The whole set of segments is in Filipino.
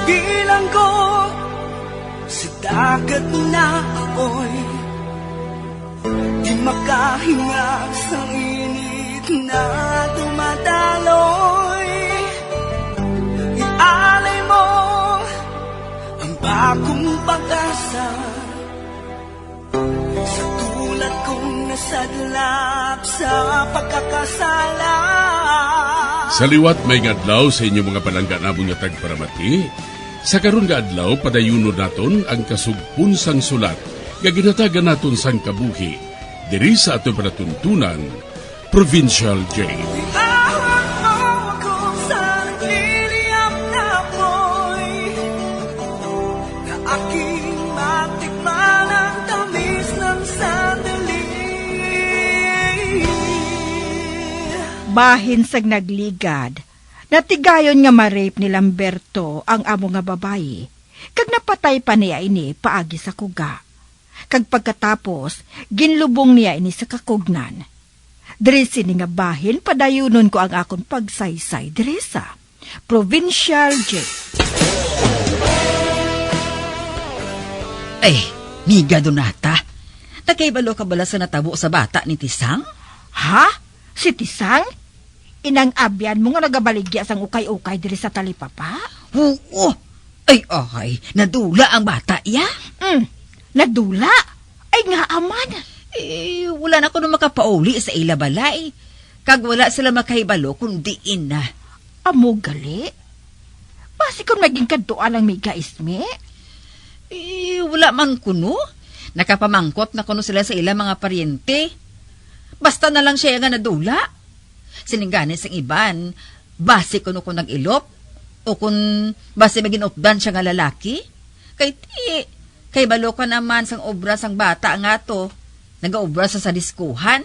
Bilang ko sa dagat na ako'y di makahinga sa init na dumadaloy. Ialay mo ang bagong pag-asa sa tulad kong nasadlap sa pagkakasala. Sa liwat may adlaw sa inyong mga palangga namong nga tagparamati. Sa karon nga adlaw padayunon naton ang kasugpunsang sulat nga ginatagan naton sang kabuhi diri sa ato panatuntunan Provincial Jail. Ihawak mo ako sa nagliliyap na apoy na aking matikman ang tamis ng sandali. Bahin sang nagligad, natigayon nga ma-rape ni Lamberto ang amo nga babayi, kag napatay pa niya ini paagi sa kuga. Kag pagkatapos, ginlubong niya ini sa kakugnan. Diri sini nga bahin, padayunon ko ang akong pagsaysay diri sa Provincial Jail. Ay, miga Donata. Nagkaibalo ka bala sa natabo sa bata ni Tisang? Ha? Si Tisang? Inang abyan mo nga nagabaligya sang ukay-ukay diri sa talipapa? Oo. Ay, nadula ang bata, ya? Nadula? Ay nga aman. Wala na ko na makapauli sa ila balay. Kag wala sila makahibalo kundi ina. Amo gali? Basi kung maging kaduan ang miga ismi? Wala man kuno. Nakapamangkot na kuno sila sa ila mga paryente. Basta na lang siya nga nadula. Siningganin sang iban, basi kuno kung nag-ilop, o kung basi maginopdan siya nga lalaki. Kay balo ka naman sang obra sang bata nga to, nag-obra sa sadiskuhan.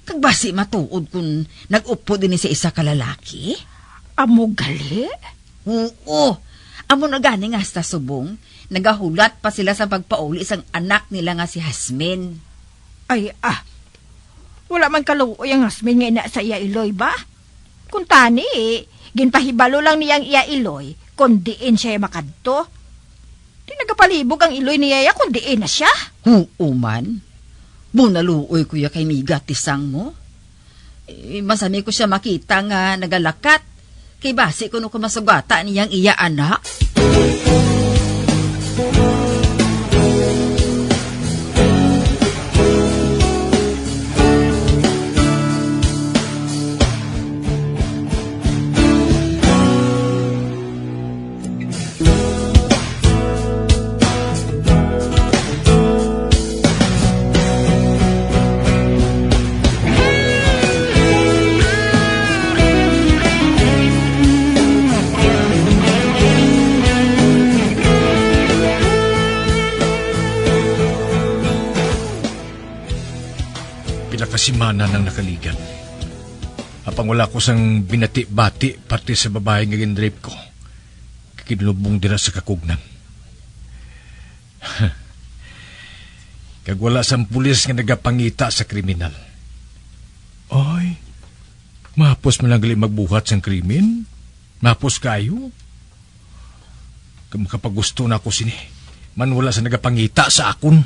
Kag basi matuod kung nag-upo din sa isa ka lalaki. Amo gali? Oo, amo na gani nga sa subong, nagahulat pa sila sa pagpauli sang anak nila nga si Hasmin. Ay, wala man kaluoy ang Hasmin nga ina sa iya Iloy ba? Kung tani, ginpahibalo lang niyang iya Iloy, kung diin siya makadto. Di nagapalibog ang Iloy niya kung diin na siya. Oo man. Bunaluoy kuya kay miga Tisang mo. Masami ko siya makita nga nagalakat. Kay basi kuno ko masugata niyang iya anak. Simana nang nakaligan. Apang wala ko sang binati-bati parte sa babae nga ginrape ko. Kinlubong dira sa kakugnan. Kag wala sang pulis nga nagapangita sa kriminal. Ay, mahapos man lang gali magbuhat sang krimen? Mahapos kayo? Kung makapagusto na ako sini, man wala sa nagapangita sa akon.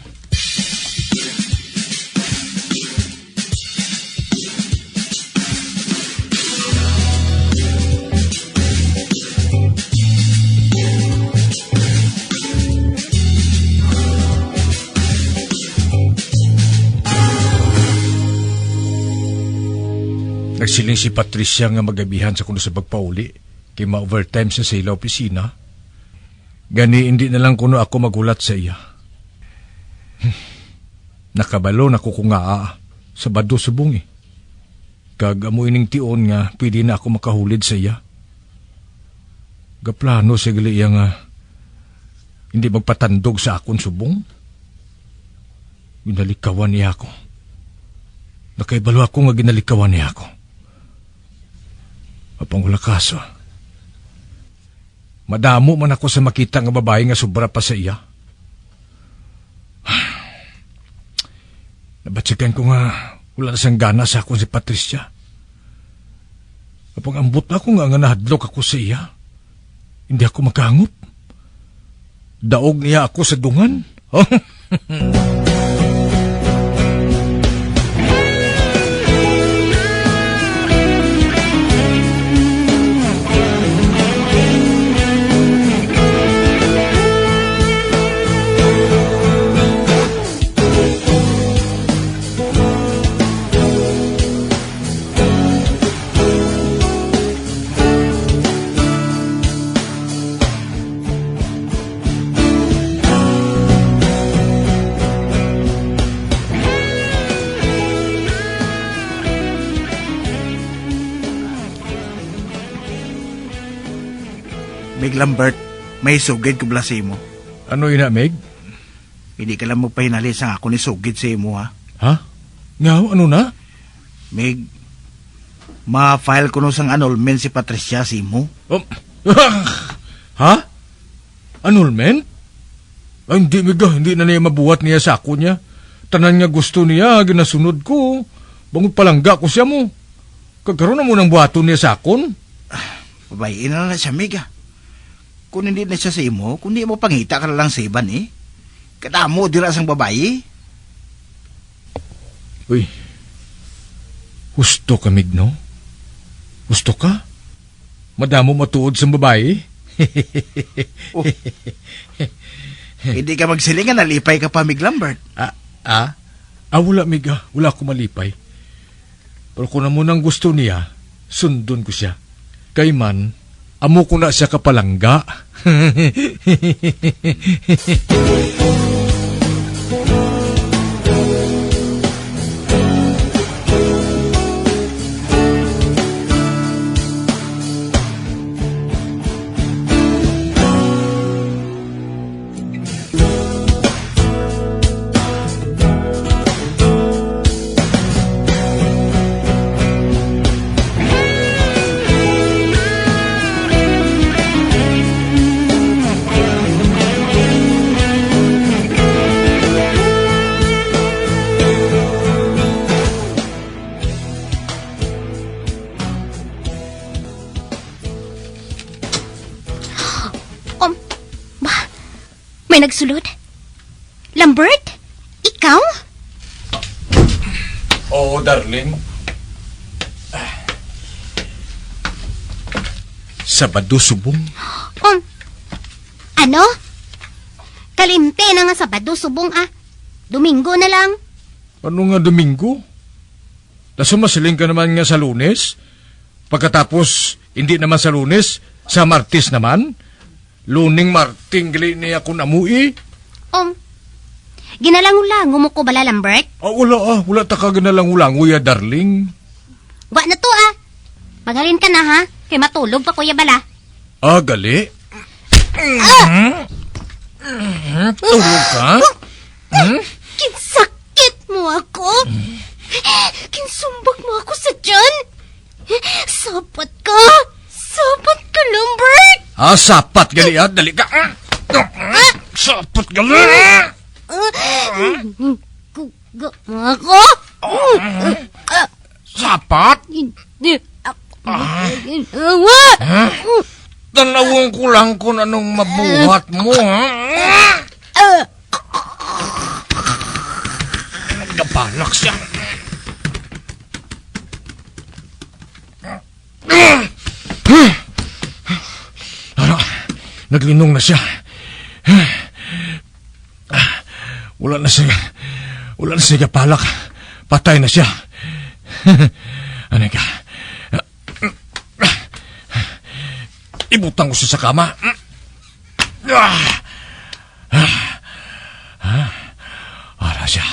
Nagsiling si Patricia nga magabihan sa kuno sa pagpauli kay ma-overtime sa ila opisina. Gani hindi na lang kuno ako magulat sa iya. Nakabalo na ko kung sa bado subong Kag amo ining tion nga pwede na ako makahulid sa iya. Gaplano sa gali iya nga hindi magpatandog sa akon subong. Ginalikawan niya ako. Nakaibalo ako nga ginalikawan niya ako. Apang wala kaso. Madamo man ako sa makita nga babae nga sobra pa sa iya. Nabatsikan ko nga wala na sang gana sa akong si Patricia. Apang ambot na ako nga nahadlok ako sa iya. Hindi ako makahangop. Daog niya ako sa dungan. Meg Lambert, may sugid ko bala sa imo. Ano ina, Meg? Hindi ka lang magpahinali sa ako ni sugid sa imo, ha? Ha? Ngaw, ano na? Meg, ma-file ko no sang annulment si Patricia sa imo. Oh. Ha? Annulment? Ay, hindi, Meg. Hindi na niya mabuhat niya sa ako niya. Tanan nga gusto niya, ginasunod ko. Bangod palangga ko siya mo. Kagkaroon na mo ng buhaton niya sa akon. Babayin na siya, Meg, ha? Kung hindi na siya sa imo, kung hindi mo pangita ka na lang sa iban, eh. Kadamo, dira sang babae. Uy, gusto ka, Meg, no? Gusto ka? Madamo matuod sa babae? Oh. Hindi ka magsilingan, nalipay ka pa, Meg Lambert. Wala, Meg. Wala ko malipay. Pero kung na mo nang gusto niya, sundon ko siya. Kay man, amo ko na siya kapalangga. May nagsulod? Lambert? Ikaw? Oo, darling. Sabado subong. Ano? Kalimte na nga Sabado subong Domingo na lang. Ano nga Domingo? Nasumasiling ka naman nga sa Lunes? Pagkatapos, hindi naman sa Lunes, sa Martes naman? Luning Marting gali niya ako namui? Ginalangulango mo ko bala, Lambert? Wala ta ka ganalangulango ya, darling. Wa na to Magaling ka na ha, kay matulog pa kuya bala. Gali? Tulog ka? Kinsakit mo ako. Kinsumbag mo ako sa tiyan. Sapat ka, Lambert. Sapat gali dali ka. Sapat gali. Kuga mo ako. Sapat? Hindi ako ginawa. Tanawin ko lang kung anong mabuhat mo, ha? Nagkabalak siya. Naglinong na siya. Wala na siya kapalak. Patay na siya. Ano ka? Ibutang ko siya sa kama. Wala siya.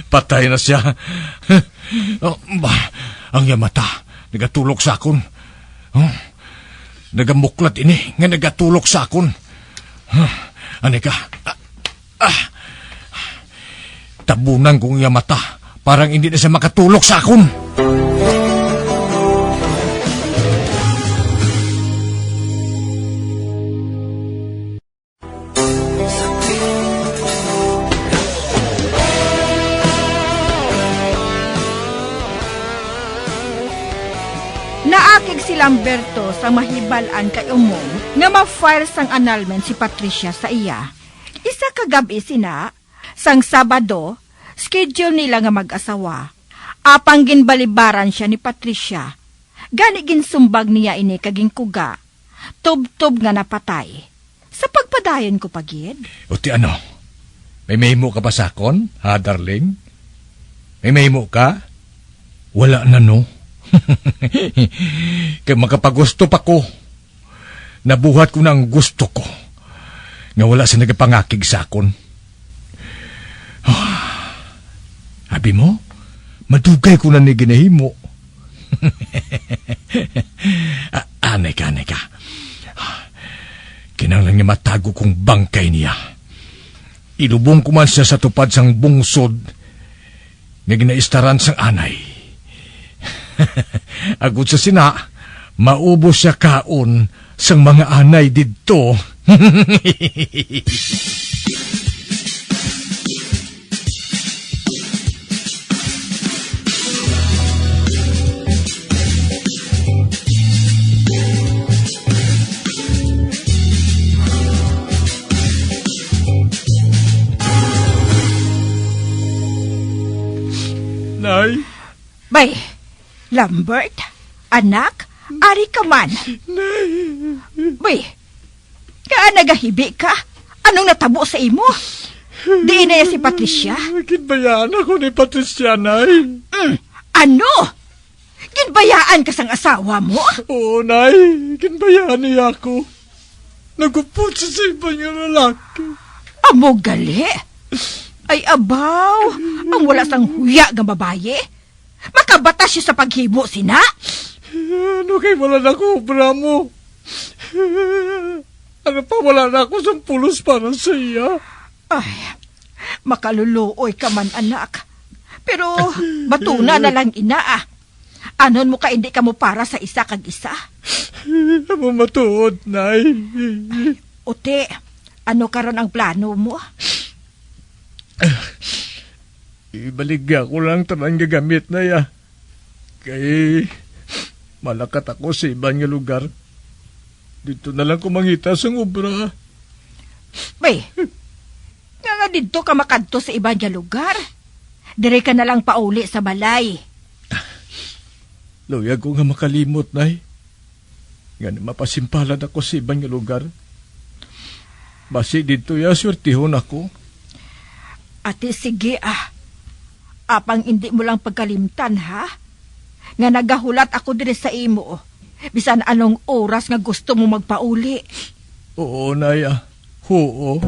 Patay na siya. Ang yamata, nagatulog sa akon. Nagamuklat ini, nga nagatulog sa akon. Ano ka? Tabunan kong yamata, parang hindi na siya makatulog sa akon. Naakig sila Lamberto sa mahibalan kay umong nga ma-file sang annulment si Patricia sa iya. Isa kagabi sina, sang Sabado, schedule nila nga mag-asawa. Apang ginbalibaran siya ni Patricia. Gani ginsumbag niya ini kaging kuga. Tub-tub nga napatay. Sa pagpadayon ko pagid. O ti ano? May mahimo ka ba sakon, ha, darling? May mahimo ka? Wala na, no? Kaya makapagusto pa ko. Nabuhat ko na ang gusto ko. Nga wala sa nagapangakig sakon. Habi mo? Madugay ko na ni ginahimo. Anay ka. Kinanglang niya matago kong bangkay niya. Ilubong ko man siya sa tupad sang bungsod nga ginaistaran sang anay. Agud sa sina, maubos siya kaon sang mga anay didto. Nay? Bay, Lambert, anak, ari ka man. Bay, kaa nagahibi ka? Anong natabo sa imo? Di na si Patricia? Kinbayaan ako ni Patricia, Nay. Ano? Ginbayaan ka sang asawa mo? Oo, Nay. Kinbayaan niya ako. Nagupot sa ibang yung lalaki. Amo gali? Ay abaw, ang wala sang huya nga babaye. Makabatas siya sa paghibo sina? Ano kay wala na ko, bramo? Ano pa wala na ako sa pulos para sa iya? Ay, makaluluoy ka man anak. Pero batuna na lang ina ah. Anon mo ka hindi ka mo para sa isa kag isa? Amo matuod, Nay. Ote, ano karon ang plano mo? Ibaligya ko lang tanang gagamit na ya. Kay malakat ako sa ibang nga lugar. Dito na lang kumangita sa obra. Bay, nga dito ka makadto sa ibang nga lugar. Dire ka na lang pauli sa balay. Luyag ko nga makalimot, Nay. Nga mapasimpalan ako sa ibang nga lugar. Basi dito ya, swertihon ako. Ate, sige ah. Apang hindi mo lang pagkalimtan, ha? Nga nagahulat ako dire sa imo. Bisan anong oras nga gusto mo magpauli. Oo, Naya. Oo.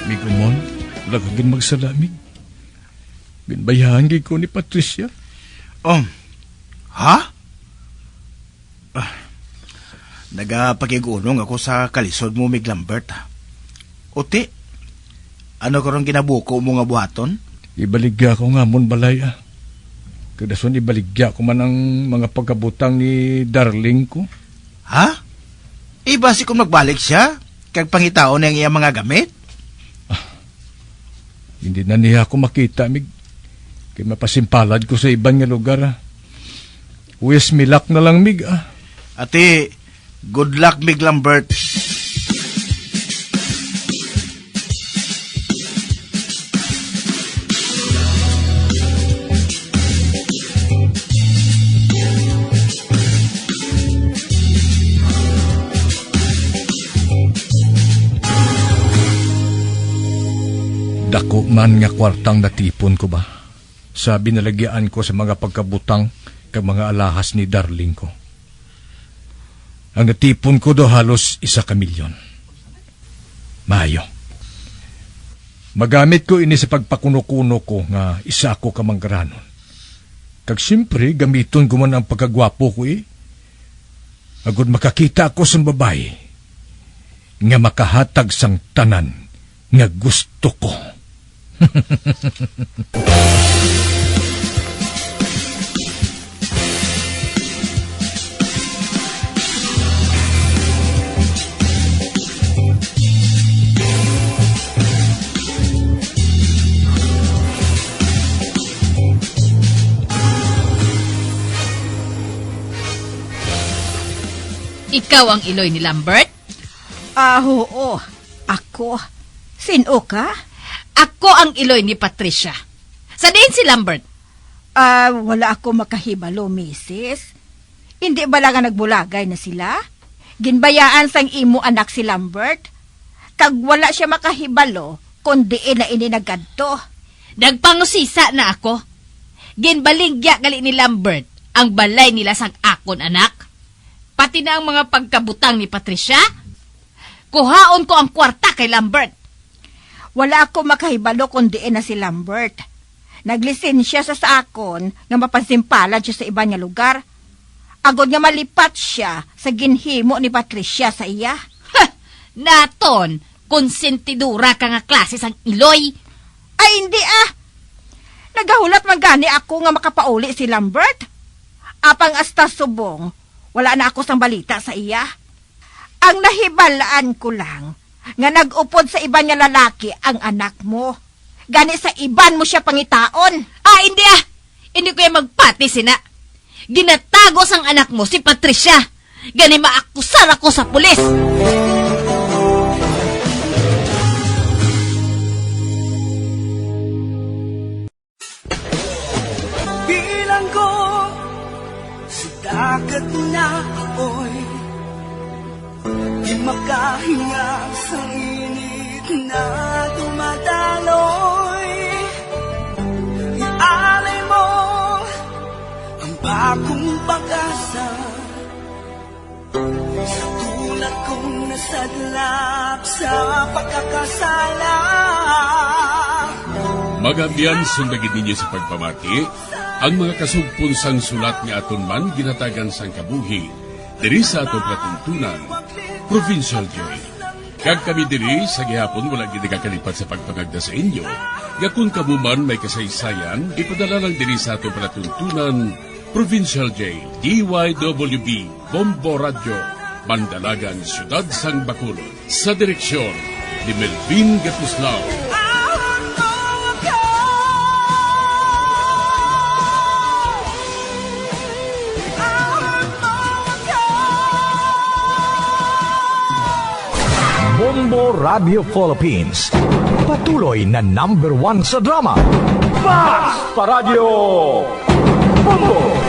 Migumon, wala kagin magsalamig. Binbayahan ko ni Patricia. Ha? Nagapakiguunong ako sa kalisod mo, Mig Lambert. Uti, ano karong ginabuko mo nga buhaton? Ibaligya ko nga mon balay ah. Kadason ibaligya ko man ang mga pagkabutang ni darling ko. Ha? Basi kung magbalik siya, kag pangitaon ang iyang mga gamit? Hindi na niya ako makita, Mig. Kaya mapasimpalad ko sa ibang nga lugar ah. Wish me luck na lang, Mig ah. Ate, good luck, Mig Lambert. Dako man nga kwartang natipon ko ba? Sabi nalagyaan ko sa mga pagkabutang kag mga alahas ni darling ko. Ang natipon ko do halos 1 milyon. Mayo. Magamit ko ini sa pagpakuno-kuno ko nga isa ako kamanggaranon. Kag siyempre, gamiton ko man ang pagkagwapo ko eh. Agud makakita ako sa babae nga makahatag sang tanan nga gusto ko. Ikaw ang Iloy ni Lambert? Oo. Ako. Sino ka? Ako ang Iloy ni Patricia. Sa din si Lambert? Wala ako makahibalo, misis. Hindi ba lang nga nagbulagay na sila? Ginbayaan sang imo anak si Lambert. Kag wala siya makahibalo, kundi na ininaggadto. Nagpangusisa na ako. Ginbaligya gali ni Lambert ang balay nila sang akon anak. Pati na ang mga pagkabutang ni Patricia. Kuhaon ko ang kwarta kay Lambert. Wala ako makahibalo kundi na si Lambert. Naglisensya sa akon nga mapansimpalan siya sa iba nga lugar. Agod nga malipat siya sa ginhimo ni Patricia sa iya. Ha! Naton, konsentidura ka nga klase sang Iloy. Ay, hindi Nagahulat man gani ako nga makapauli si Lambert. Apang asta subong, wala na ako sang balita sa iya. Ang nahibalaan ko lang, nga nag-upod sa iba nga lalaki ang anak mo. Gani sa iban mo siya pangitaon. Hindi Hindi ko yung magpati sina. Ginatagos ang anak mo si Patricia. Gani maakusar ako sa pulis. Bilang ko sa dagat na apoy, di makahinga sa init na dumadaloy. Ialay mo ang bagong pag-asa sa tulad kong nasadlak sa pagkakasala. Magabiyan sundagin ninyo sa pagpamati ang mga kasugpon sang sulat nga aton man ginatagan sang kabuhi diri sa atong katuntunan, Provincial Joy. Kag kami diri sa gihapon wala gid kakalipat sa pagpangagda sa inyo. Nga kung kamo man may kasaysayan, ipadala lang diri sa atong palatuntunan, Provincial J, DYWB, Bombo Radio, Mandalagan, Siyudad sang Bacolod. Sa direksyon ni Melvin Gatuslao. Bombo Radio Philippines. Patuloy na #1 sa drama. Fast Paradyo! Bombo!